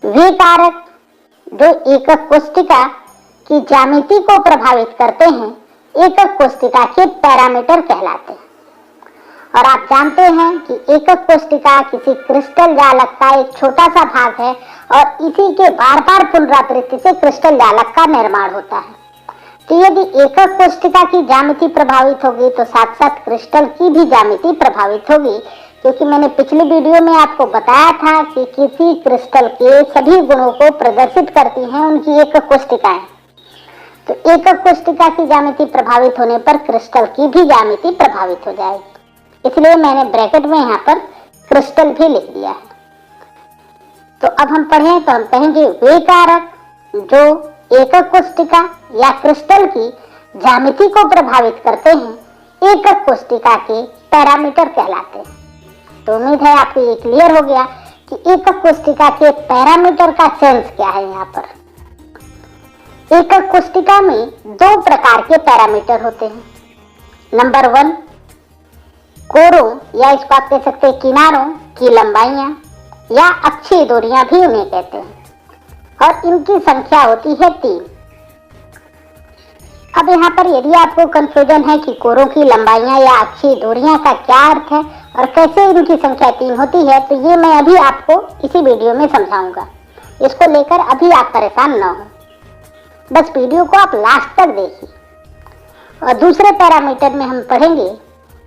वे कारक जो एकक कोशिका की ज्यामिति को प्रभावित करते हैं एकक कोशिका के पैरामीटर कहलाते हैं। और आप जानते हैं कि एकक कोशिका किसी क्रिस्टल जालक का एक छोटा सा भाग है और इसी के बार बार पुनरावृत्ति से क्रिस्टल जालक का निर्माण होता है। तो यदि एकक कोशिका की ज्यामिति प्रभावित होगी तो साथ साथ क्रिस्टल की भी ज्यामिति प्रभावित होगी, क्योंकि मैंने पिछले वीडियो में आपको बताया था कि किसी क्रिस्टल के सभी गुणों को प्रदर्शित करती हैं उनकी एकक कोशिकाएं। तो एकक कोशिका की ज्यामिति प्रभावित होने पर क्रिस्टल की भी ज्यामिति प्रभावित हो जाएगी, इसलिए मैंने ब्रैकेट में यहाँ पर क्रिस्टल भी लिख दिया है। तो अब हम पढ़ें तो हम कहेंगे वे कारक जो एकक कोशिका या क्रिस्टल की ज्यामिति को प्रभावित करते हैं एकक कोशिका के पैरामीटर कहलाते हैं। तो उम्मीद है आपको ये क्लियर हो गया कि एकक कोशिका के पैरामीटर का सेंस क्या है। यहाँ पर एकक कोशिका में दो प्रकार के पैरामीटर होते हैं। नंबर 1, कोरों या इसको आप कह सकते हैं किनारों की लंबाइयां या अक्षीय दूरियां भी उन्हें कहते हैं, और इनकी संख्या होती है 3। अब यहाँ पर यदि आपको कंफ्यूजन है कि कोरों की लंबाइयां या अक्षीय दूरियां का क्या अर्थ है और कैसे इनकी संख्या 3 होती है, तो ये मैं अभी आपको इसी वीडियो में समझाऊंगा। इसको लेकर अभी आप परेशान न हो, बस वीडियो को आप लास्ट तक देखिए। और दूसरे पैरामीटर में हम पढ़ेंगे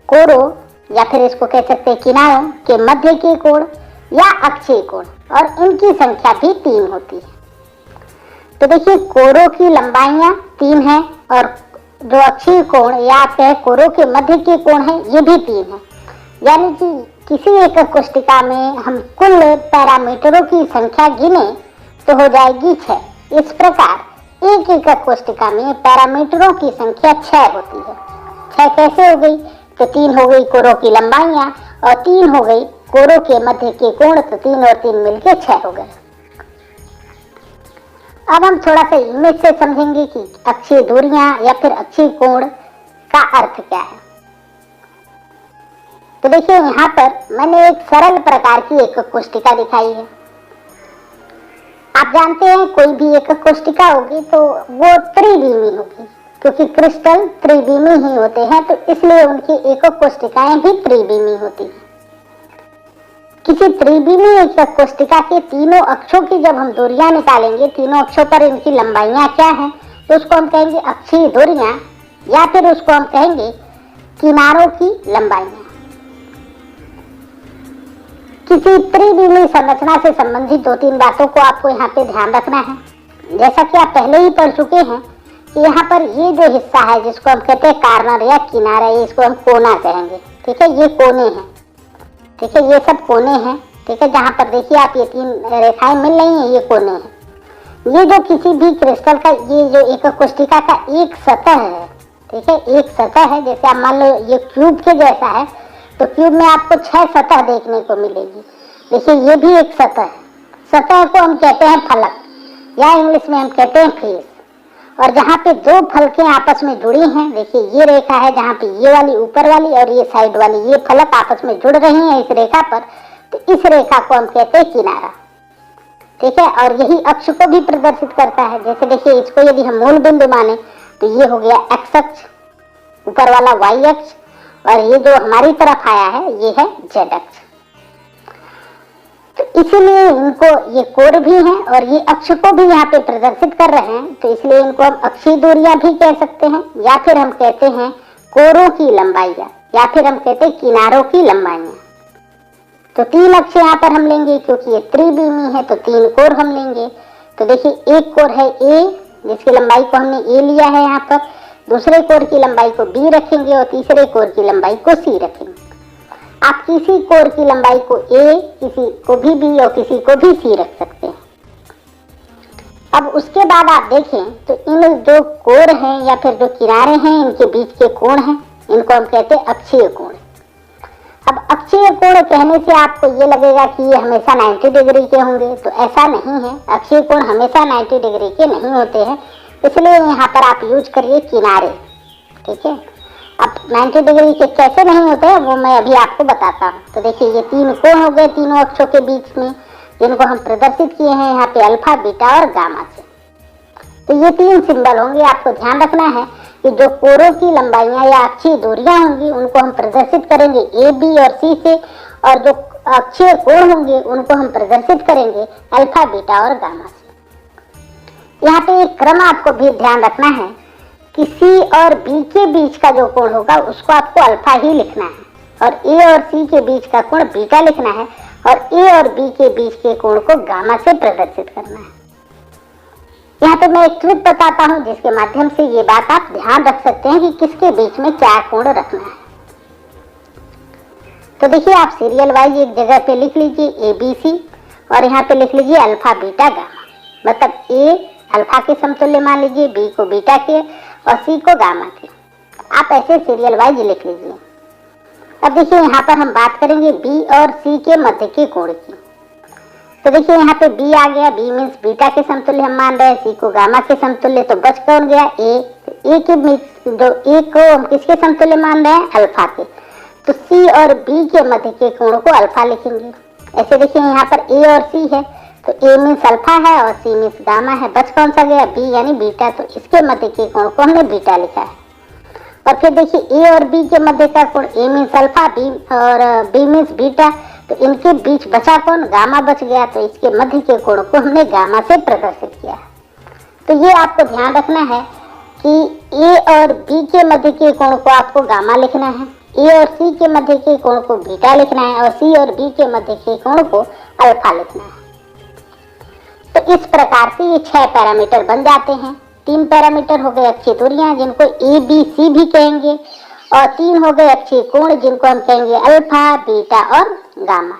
कोरों या फिर इसको कह सकते हैं किनारों के मध्य के कोण या अक्षीय कोण, और इनकी संख्या भी 3 होती है। तो देखिए कोरों की लंबाइयां 3 हैं और जो अक्षीय कोण या आप कहें कोरों के मध्य के कोण है ये भी 3 है। यानी कि किसी एकक कोशिका में हम कुल पैरामीटरों की संख्या गिने तो हो जाएगी 6। इस प्रकार एक एकक कोशिका में पैरामीटरों की संख्या 6 होती है। 6 कैसे हो गई? तो 3 हो गई कोरों की लंबाइयां और 3 हो गई कोरों के मध्य के कोण, तो 3 और 3 मिलके 6 हो गए। अब हम थोड़ा सा इमेज से समझेंगे कि अक्षीय दूरियां या फिर अक्षीय कोण का अर्थ क्या है। तो देखिए यहाँ पर मैंने एक सरल प्रकार की एकक कोशिका दिखाई है। आप जानते हैं कोई भी एकक कोशिका होगी तो वो त्रिविमी होगी, क्योंकि क्रिस्टल त्रिविमी ही होते हैं, तो इसलिए उनकी एकक कोशिकाएं भी त्रिविमी होती हैं। किसी त्रिविमी एकक कोशिका के तीनों अक्षों की जब हम दूरियां निकालेंगे, तीनों अक्षों पर इनकी लंबाइयां क्या हैं, तो उसको हम कहेंगे अक्षीय दूरियां या फिर उसको हम कहेंगे किनारों की लंबाइयां। किसी त्रिविमी संरचना से संबंधित 2-3 बातों को आपको यहाँ पे ध्यान रखना है। जैसा कि आप पहले ही पढ़ चुके हैं कि यहाँ पर ये जो हिस्सा है जिसको हम कहते हैं कार्नर या किनारा, इसको हम कोना कहेंगे। ठीक है, ये कोने हैं। ठीक है, ये सब कोने हैं। ठीक है, जहाँ पर देखिए आप ये 3 रेखाएं मिल रही हैं, ये कोने हैं। ये जो किसी भी क्रिस्टल का ये जो एकक कोशिका का एक सतह है, ठीक है, एक सतह है। जैसे आप मान लो ये क्यूब के जैसा है, तो क्यूब में आपको 6 सतह देखने को मिलेगी। देखिए ये भी एक सतह है। सतह को हम कहते हैं फलक या इंग्लिश में हम कहते हैं फेस। और जहाँ पे 2 फलकें आपस में जुड़ी हैं, देखिए ये रेखा है जहाँ पे ये वाली ऊपर वाली और ये साइड वाली ये फलक आपस में जुड़ रही हैं इस रेखा पर, तो इस रेखा को हम कहते हैं किनारा। ठीक है, और यही अक्ष को भी प्रदर्शित करता है। जैसे देखिए इसको यदि हम मूल बिंदु माने तो ये हो गया एक्स अक्ष, ऊपर वाला वाई अक्ष, और ये जो हमारी तरफ आया है ये है जेड अक्ष। तो इसीलिए इनको ये कोण भी हैं और ये अक्ष को भी यहाँ पे प्रदर्शित कर रहे हैं, तो इसलिए इनको हम अक्षीय दूरियां भी कह सकते हैं, या फिर हम कहते हैं कोरों की लंबाइयां, या फिर हम कहते हैं किनारों की लंबाइयां। तो 3 अक्ष यहाँ पर हम लेंगे, क्योंकि ये त्रिविमी है तो 3 कोण हम लेंगे। तो देखिए एक कोण है ए, जिसकी लंबाई को हमने ए लिया है यहाँ पर, दूसरे कोण की लंबाई को बी रखेंगे और तीसरे कोण की लंबाई को सी रखेंगे। आप किसी कोण की लंबाई को ए, किसी को भी बी और किसी को भी सी रख सकते हैं। अब उसके बाद आप देखें तो इन जो कोण हैं या फिर जो किनारे हैं इनके बीच के कोण हैं, इनको हम कहते हैं अक्षीय कोण। अब अक्षीय कोण कहने से आपको ये लगेगा कि ये हमेशा 90 डिग्री के होंगे, तो ऐसा नहीं है। अक्षीय कोण हमेशा 90 डिग्री के नहीं होते हैं, इसलिए यहाँ पर आप यूज करिए किनारे। ठीक है, अब 90 डिग्री के कैसे नहीं होते हैं वो मैं अभी आपको बताता हूँ। तो देखिए ये 3 कोण हो गए तीनों अक्षों के बीच में। जिनको हम प्रदर्शित किए हैं यहाँ पे अल्फा, बीटा और गामा से। तो ये 3 सिंबल होंगे। आपको ध्यान रखना है कि जो कोरों की लंबाइयां या अक्षीय दूरियां होंगी उनको हम प्रदर्शित करेंगे ए, बी और सी से, और जो अक्षीय कोण होंगे उनको हम प्रदर्शित करेंगे अल्फा, बीटा और गामा से। यहाँ पे एक क्रम आपको भी ध्यान रखना है कि सी और बी के बीच का जो कोण होगा उसको आपको अल्फा ही लिखना है, और ए और सी के बीच का कोण बीटा लिखना है, और ए और बी के बीच के कोण को गामा से प्रदर्शित करना है। यहाँ पे मैं एक ट्रिक बताता हूँ जिसके माध्यम से ये बात आप ध्यान रख सकते हैं कि किसके बीच में क्या कोण रखना है। तो देखिए, आप सीरियल वाइज एक जगह पे लिख लीजिए ए, बी, सी, और यहाँ पे लिख लीजिए अल्फा, बीटा, गामा। मतलब ए अल्फा के समतुल्य मान लीजिए, बी को बीटा के और सी को गामा के। आप ऐसे सीरियल वाइज लिख लीजिए। अब देखिए, यहाँ पर हम बात करेंगे बी और सी के मध्य के कोण की। तो देखिए, यहाँ पे बी आ गया, बी मीन्स बीटा के समतुल्य हम मान रहे हैं, सी को गामा के समतुल्य, तो बच कौन गया ए। तो ए के जो ए को हम किसके समतुल्य मान रहे हैं, अल्फा के। तो सी और बी के मध्य के कोण को अल्फा लिखेंगे। ऐसे देखिए, यहाँ पर ए और सी है, तो ए मीन्स अल्फा है और सी मीन्स गामा है, बच कौन सा गया, बी यानी बीटा। तो इसके मध्य के कोण को हमने बीटा लिखा है। और फिर देखिए, ए और बी के मध्य का कोण, ए मीन्स अल्फा, बी और बी मीन्स बीटा, तो इनके बीच बचा कौन, गामा बच गया। तो इसके मध्य के कोण को हमने गामा से प्रदर्शित किया। तो ये आपको ध्यान रखना है कि ए और बी के मध्य के कोण को आपको गामा लिखना है, ए और सी के मध्य के कोण को बीटा लिखना है, और सी और बी के मध्य के कोण को अल्फा लिखना है। तो इस प्रकार से ये 6 पैरामीटर बन जाते हैं। 3 पैरामीटर हो गए अक्षीय दूरियां जिनको ए, बी, सी भी कहेंगे, और 3 हो गए अक्षीय कोण जिनको हम कहेंगे अल्फा, बीटा और गामा।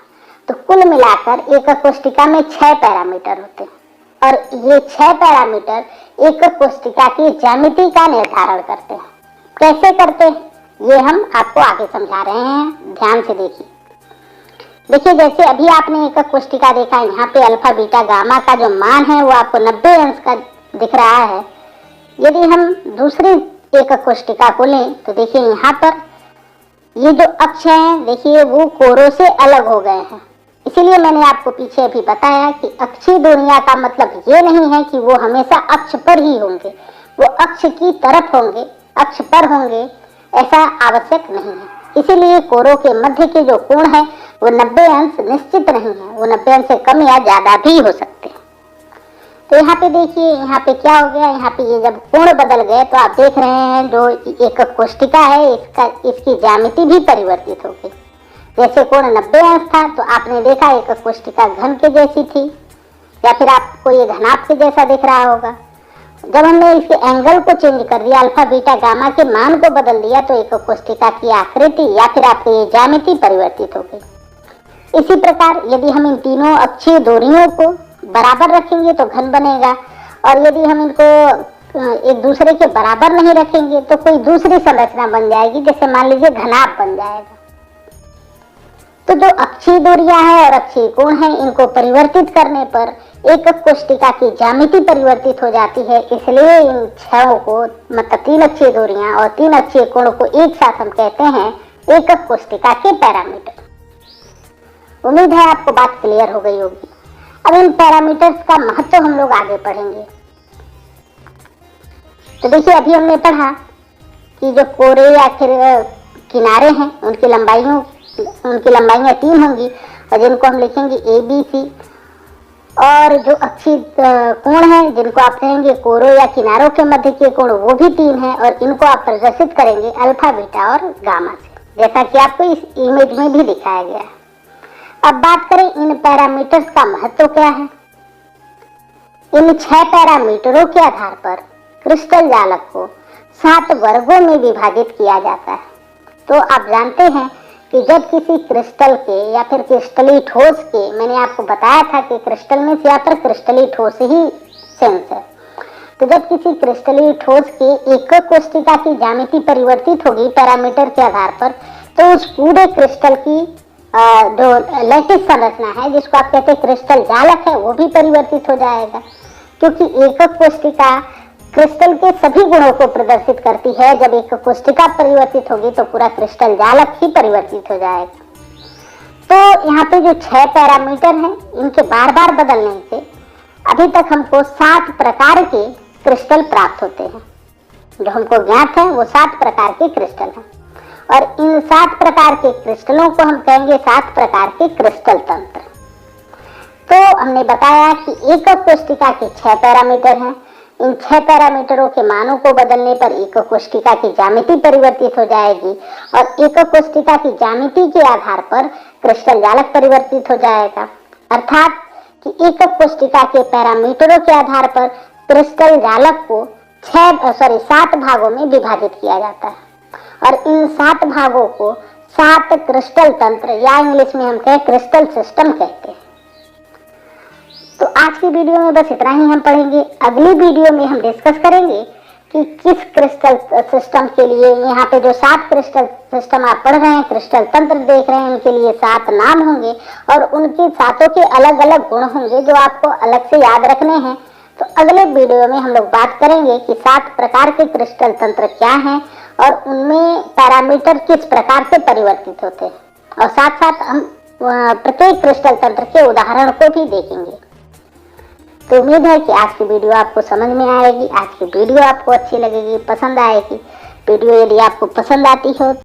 तो कुल मिलाकर एकक कोष्ठिका में 6 पैरामीटर होते हैं, और ये 6 पैरामीटर एकक कोष्ठिका की ज्यामिति का निर्धारण करते हैं। कैसे करते हैं ये हम आपको आगे समझा रहे हैं, ध्यान से देखिए। देखिए, जैसे अभी आपने एकक कोष्ठिका देखा, यहाँ पे अल्फा, बीटा, गामा का जो मान है वो आपको 90 अंश का दिख रहा है। यदि हम दूसरी एकक कोष्ठिका को लें तो देखिए, यहाँ पर ये जो अक्ष हैं देखिए वो कोरों से अलग हो गए हैं। इसीलिए मैंने आपको पीछे भी बताया कि अक्षीय दूरियां का मतलब ये नहीं है कि वो हमेशा अक्ष पर ही होंगे, वो अक्ष की तरफ होंगे, अक्ष पर होंगे, ऐसा आवश्यक नहीं है। इसीलिए कोरों के मध्य के जो कोण है वो 90 अंश निश्चित नहीं है, वो 90 अंश से कम या ज्यादा भी हो सकते हैं। तो यहाँ पे देखिए, यहाँ पे क्या हो गया, यहाँ पे ये जब कोण बदल गए तो आप देख रहे हैं जो एकक कोष्ठिका है इसकी ज्यामिति भी परिवर्तित हो गई। जैसे कोण 90 अंश था तो आपने देखा एकक कोष्ठिका घन के जैसी थी, या फिर आपको ये घनाभ के जैसा दिख रहा होगा। जब हमने इसके एंगल को चेंज कर दिया, अल्फा, बीटा, गामा के मान को बदल दिया, तो एकक कोष्ठिका की आकृति या फिर आपकी ये ज्यामिति परिवर्तित हो गई। इसी प्रकार यदि हम इन तीनों अक्षीय दूरियों को बराबर रखेंगे तो घन बनेगा, और यदि हम इनको एक दूसरे के बराबर नहीं रखेंगे तो कोई दूसरी संरचना बन जाएगी, जैसे मान लीजिए घनाभ बन जाएगा। तो जो अक्षीय दूरियां हैं और अक्षीय कोण हैं, इनको परिवर्तित करने पर एकक कोष्ठिका की ज्यामिति परिवर्तित हो जाती है। इसलिए इन 6 को, मतलब 3 अक्षीय दूरियां और 3 अक्षीय कोण को एक साथ हम कहते हैं एकक कोष्ठिका के पैरामीटर। उम्मीद है आपको बात क्लियर हो गई होगी। अब इन पैरामीटर्स का महत्व हम लोग आगे पढ़ेंगे। तो देखिए, अभी हमने पढ़ा कि जो कोरे या फिर किनारे हैं उनकी लंबाइयां 3 होंगी, और जिनको हम लिखेंगे ए, बी, सी, और जो अक्षीय कोण हैं जिनको आप कहेंगे कोरों या किनारों के मध्य के कोण, वो भी 3 हैं, और इनको आप प्रदर्शित करेंगे अल्फा, बीटा और गामा से, जैसा कि आपको इस इमेज में भी दिखाया गया है। अब बात करें इन पैरामीटर्स का महत्व क्या है। इन 6 पैरामीटरों के आधार पर क्रिस्टल जालक को 7 वर्गों में विभाजित किया जाता है। तो आप जानते हैं कि जब किसी क्रिस्टल के या फिर क्रिस्टलीय ठोस के, मैंने आपको बताया था कि क्रिस्टल में या फिर क्रिस्टलीय ठोस ही सेंस है, तो जब किसी क्रिस्टलीय ठोस के एकक कोष्ठिका की ज्यामिति परिवर्तित होगी पैरामीटर के आधार पर, तो उस पूरे क्रिस्टल की जो लैटिस संरचना है, जिसको आप कहते हैं क्रिस्टल जालक है, वो भी परिवर्तित हो जाएगा, क्योंकि एकक कोष्ठिका क्रिस्टल के सभी गुणों को प्रदर्शित करती है। जब एकक कोष्ठिका परिवर्तित होगी तो पूरा क्रिस्टल जालक ही परिवर्तित हो जाएगा। तो यहाँ पे जो 6 पैरामीटर हैं, इनके बार बार बदलने से अभी तक हमको 7 प्रकार के क्रिस्टल प्राप्त होते हैं। जो हमको ज्ञात है वो 7 प्रकार के क्रिस्टल हैं, और इन 7 प्रकार के क्रिस्टलों को हम कहेंगे 7 प्रकार के क्रिस्टल तंत्र। तो हमने बताया कि एकक कोशिका के 6 पैरामीटर हैं। इन 6 पैरामीटरों के मानों को बदलने पर एकक कोशिका की ज्यामिति परिवर्तित हो जाएगी, और एकक कोशिका की ज्यामिति के आधार पर क्रिस्टल जालक परिवर्तित हो जाएगा। अर्थात कि एकक कोशिका के पैरामीटरों के आधार पर क्रिस्टल जालक को 7 भागों में विभाजित किया जाता है, और इन 7 भागों को 7 क्रिस्टल तंत्र या इंग्लिश में हम कहें क्रिस्टल सिस्टम कहते हैं। तो आज की वीडियो में बस इतना ही हम पढ़ेंगे। अगली वीडियो में हम डिस्कस करेंगे कि किस क्रिस्टल सिस्टम के लिए, यहाँ पे जो 7 क्रिस्टल सिस्टम आप पढ़ रहे हैं, क्रिस्टल तंत्र देख रहे हैं, उनके लिए 7 नाम होंगे और उनके 7 के अलग अलग गुण होंगे जो आपको अलग से याद रखने हैं। तो अगले वीडियो में हम लोग बात करेंगे कि 7 प्रकार के क्रिस्टल तंत्र क्या हैं और उनमें पैरामीटर किस प्रकार से परिवर्तित होते हैं, और साथ साथ हम प्रत्येक क्रिस्टल तंत्र के उदाहरण को भी देखेंगे। तो उम्मीद है कि आज की वीडियो आपको समझ में आएगी, आज की वीडियो आपको अच्छी लगेगी, पसंद आएगी। वीडियो यदि आपको पसंद आती हो